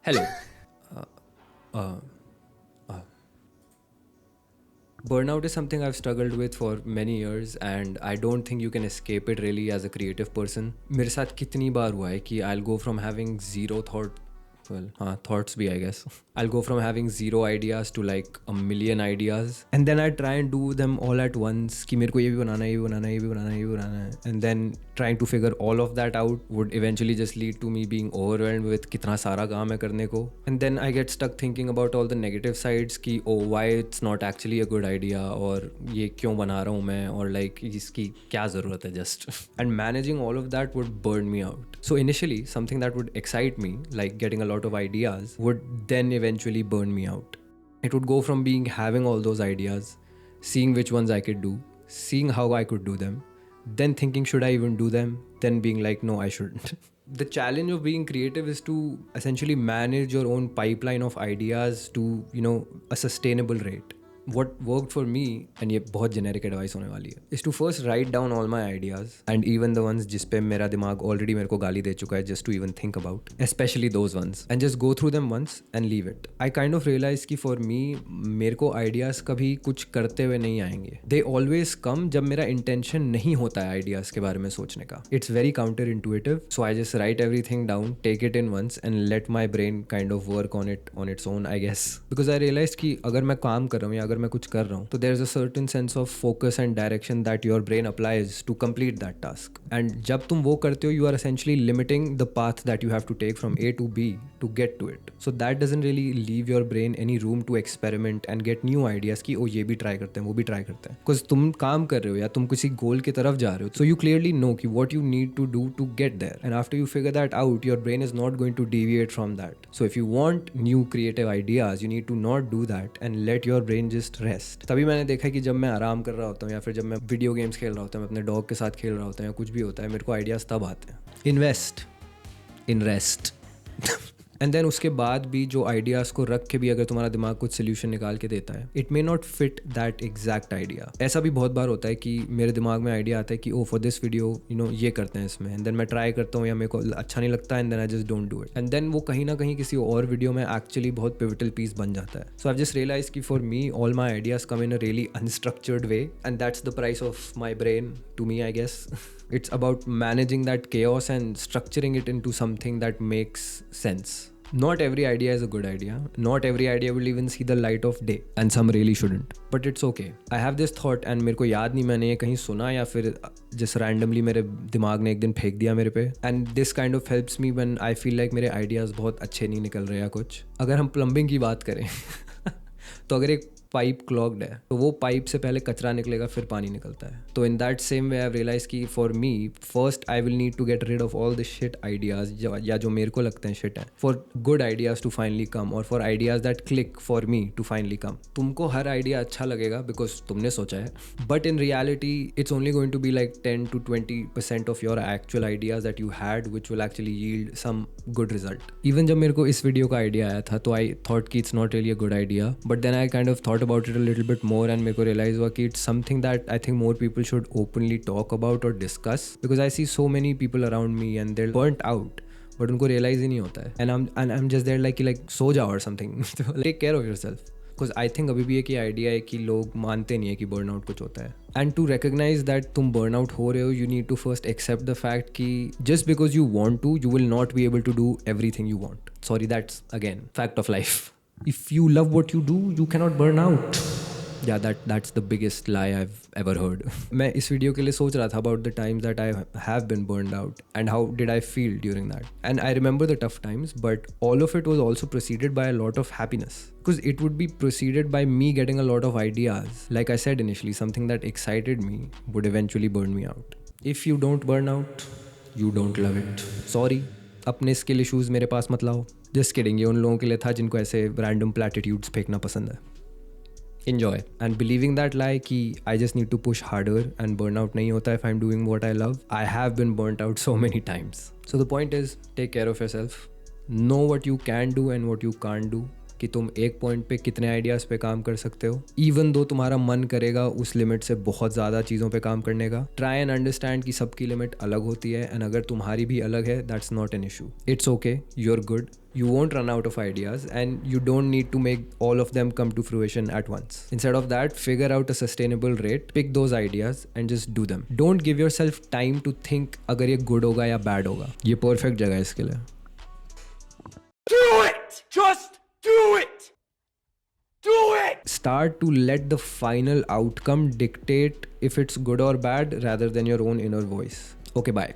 Hello. Uh, uh, uh, Burnout is something I've struggled with for many years, and I don't think you can escape it really as a creative person. मेरे साथ कितनी बार हुआ है कि I'll go from having zero thought, well, हाँ, thoughts भी I guess. I'll go from having zero ideas to like a million ideas, and then I try and do them all at once. कि मेरे को ये भी बनाना है, ये भी बनाना है, ये भी बनाना है, ये भी बनाना है, and then trying to figure all of that out would eventually just lead to me being overwhelmed with कितना सारा काम है करने को. And then I get stuck thinking about all the negative sides कि oh why it's not actually a good idea, और ये क्यों बना रहा हूँ मैं, और like इसकी क्या ज़रूरत है just. And managing all of that would burn me out. So initially something that would excite me, like getting a lot of ideas, would then eventually burn me out. It would go from being having all those ideas, seeing which ones I could do, seeing how I could do them, then thinking should I even do them, then being like no I shouldn't. The challenge of being creative is to essentially manage your own pipeline of ideas to a sustainable rate. What worked for me, and ये बहुत generic advice होने वाली है, is to first write down all my ideas and even the ones जिस पे मेरा दिमाग already मेरे को गाली दे चुका है just to even think about, especially those ones, and just go through them once and leave it. I kind of realized कि for me मेरे को ideas कभी कुछ करते हुए नहीं आएंगे. They always come जब मेरा intention नहीं होता है ideas के बारे में सोचने का. It's very counterintuitive, so I just write everything down, take it in once and let my brain kind of work on it on its own, I guess. Because I realized कि अगर मैं काम कर रहा हूँ या मैं कुछ कर रहा हूँ तो there is a certain sense of focus and direction that your brain applies to complete that task, and जब तुम वो करते हो you are essentially limiting the path that you have to take from A to B to get to it. So that doesn't really leave your brain any room to experiment and get new ideas कि ओ ये भी try करते हैं वो भी try करते हैं. बिकॉज तुम काम कर रहे हो या तुम किसी गोल की तरफ जा रहे हो, सो यू क्लियरली नो कि what you need to do to get there, and after you figure that out your brain is not going to deviate from that. So if you want new creative ideas you need to not do that and let your brain just rest. तभी मैंने देखा कि जब मैं आराम कर रहा होता हूँ या फिर जब मैं वीडियो गेम्स खेल रहा होता हूँ, मैं अपने डॉग के साथ खेल रहा होता हूँ या कुछ भी होता है, मेरे को आइडियाज़ तब आते हैं. Invest in rest. And then उसके बाद भी जो आइडियाज़ को रख के भी अगर तुम्हारा दिमाग कुछ सोल्यूशन निकाल के देता है, it may not fit that exact idea. ऐसा भी बहुत बार होता है कि मेरे दिमाग में आइडिया आता है कि ओ फॉर दिस वीडियो ये करते हैं इसमें, एंड देन मैं ट्राई करता हूँ या मेरे को अच्छा नहीं लगता, and then I just don't do it, and then वो कहीं ना कहीं किसी और वीडियो में एक्चुअली बहुत पिवटल पीस बन जाता है. सो आई जस्ट रियलाइज कि for me all my ideas come in a really unstructured way, and that's the price of my brain to me, I guess. It's about managing that chaos and structuring it into something that makes sense. Not every idea is a good idea. Not every idea will even see the light of day, and some really shouldn't. But it's okay. I have this thought and मेरे को याद नहीं मैंने ये कहीं सुना या फिर just randomly मेरे दिमाग ने एक दिन फेंक दिया मेरे पे. And this kind of helps me when I feel like मेरे ideas बहुत अच्छे नहीं निकल रहे या कुछ. अगर हम plumbing की बात करें तो अगर एक पाइप क्लॉग्ड है तो वो पाइप से पहले कचरा निकलेगा फिर पानी निकलता है. तो in that same way I realise कि for me first I will need to get rid of all the shit ideas या जो मेरे को लगते हैं शिट है, for good ideas to finally come, और for ideas that click for me to finally come. तुमको हर आइडिया अच्छा लगेगा बिकॉज तुमने सोचा है, but in reality it's only going to be like 10 to 20% of your actual ideas that you had which will actually yield some good result. Even जब मेरे को इस वीडियो का आइडिया आया था तो आई थॉट कि it's not really a good idea, but then I kind of thought about it a little bit more and मेरे को realize हुआ कि it's something that I think more people should openly talk about or discuss, because I see so many people around me and they're burnt out but उनको realize ही नहीं होता है, and I'm just there like सो जाओ or something. Take care of yourself, because I think अभी भी एक ही idea है कि लोग मानते नहीं है कि burnout कुछ होता है. And to recognize that तुम burnout हो रहे हो, you need to first accept the fact कि just because you want to, you will not be able to do everything you want. Sorry, that's again fact of life. If you love what you do, you cannot burn out. Yeah, that's the biggest lie I've ever heard. मैं इस video के लिए सोच रहा था about the times that I have been burned out and how did I feel during that. And I remember the tough times, but all of it was also preceded by a lot of happiness. Because it would be preceded by me getting a lot of ideas. Like I said initially, something that excited me would eventually burn me out. If you don't burn out, you don't love it. Sorry. अपने skill issues मेरे पास मत लाओ. Just kidding, ये उन लोगों के लिए था जिनको ऐसे रैंडम प्लैटिट्यूड्स फेंकना पसंद है. Enjoy. And believing that lie कि I just need to push harder and burn out नहीं होता if I'm doing what I love. I have been burnt out so many times. So the point is, take care of yourself. Know what you can do and what you can't do. कि तुम एक point पे कितने ideas पे काम कर सकते हो, इवन दो तुम्हारा मन करेगा उस लिमिट से बहुत ज़्यादा चीज़ों पे काम करने का। ट्राई एंड अंडरस्टैंड कि सबकी लिमिट अलग होती है, एंड अगर तुम्हारी भी अलग है, that's not an issue, it's okay, you are good, you won't run out of ideas, and you don't need to make all of them come to fruition at once. Instead of that, figure out a sustainable rate, pick those ideas and just do them. Don't give yourself time to think अगर ये good होगा या bad होगा। ये perfect जगह है इसके लिए। Do it! Just do it! Do it! Start to let the final outcome dictate if it's good or bad rather than your own inner voice. Okay, bye.